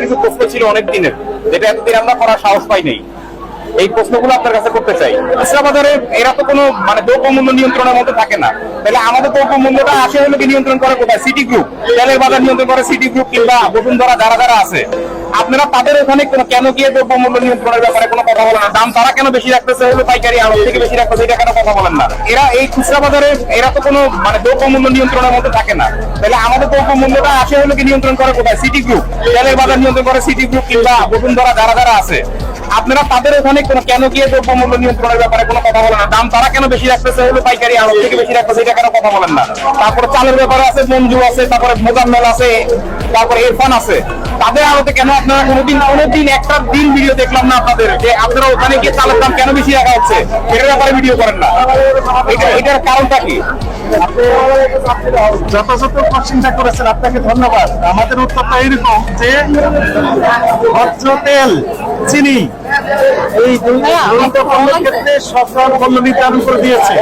কিছু প্রশ্ন ছিল অনেক দিনের, যেটা এতদিন আমরা করার সাহস পাই নাই। এই প্রশ্নগুলো আপনার কাছে করতে চাই। খুচরা বাজারে এরা তো কোনো মানে দ্রব্য মূল্য নিয়ন্ত্রণের মধ্যে থাকে না, তাহলে আমাদের দ্রব্য মূল্যটা আসে হলো কি নিয়ন্ত্রণ করে কোথায়? City group. তেলের বাজার নিয়ন্ত্রণ করে সিটি গ্রুপ কিংবা বসুন্ধরা, যারা যারা আছে। আপনারা তাদের ওখানে কেন গিয়ে দ্রব্য মূল্য নিয়ন্ত্রণের ব্যাপারে কোনো কথা বলেন না? দাম তারা কেন বেশি রাখতেছে হলো পাইকারি আড়ত থেকে বেশি রাখতেছে, এটা কেন কথা বলেন না? এরা এই খুচরা বাজারে এরা তো কোনো মানে দ্রব্য মূল্য নিয়ন্ত্রণের মধ্যে থাকে না, তাহলে আমাদের দ্রব্য মূল্যটা আসে হলো কি নিয়ন্ত্রণ করে কোথায়? City group. তেলের বাজার নিয়ন্ত্রণ করে সিটি গ্রুপ কিংবা বসুন্ধরা, যারা যারা আছে। আপনারা তাদের ওখানে কেন গিয়ে দ্রব্য মূল্য নিয়ন্ত্রণের ব্যাপারে কোনো কথা বলেন না? দাম তারা কেন বেশি রাখতেছে হলো পাইকারি আড়ত থেকে বেশি রাখতেছে, এটা কেন কথা বলেন না? তারপরে চালের ব্যাপারে আছে মঞ্জু আছে, তারপরে মোজাম্মেল আছে, তারপরে ইরফান আছে। তাদের আড়তে কেন আপনারা কোনোদিন একটা দিন ভিডিও দেখলাম না আপনাদের, যে আপনারা ওখানে গিয়ে চালের দাম কেন বেশি রাখা হচ্ছে এটার ব্যাপারে ভিডিও করেন না? এটার কারণটা কি? যথাযথ কোশ্চেনটা করেছেন, আপনাকে ধন্যবাদ। আমাদের উত্তরটা এরকম যে ভোজ্য তেল, চিনি এই দুইটা পণ্যের ক্ষেত্রে সরকার মূল্য নির্ধারণ করে দিয়েছে।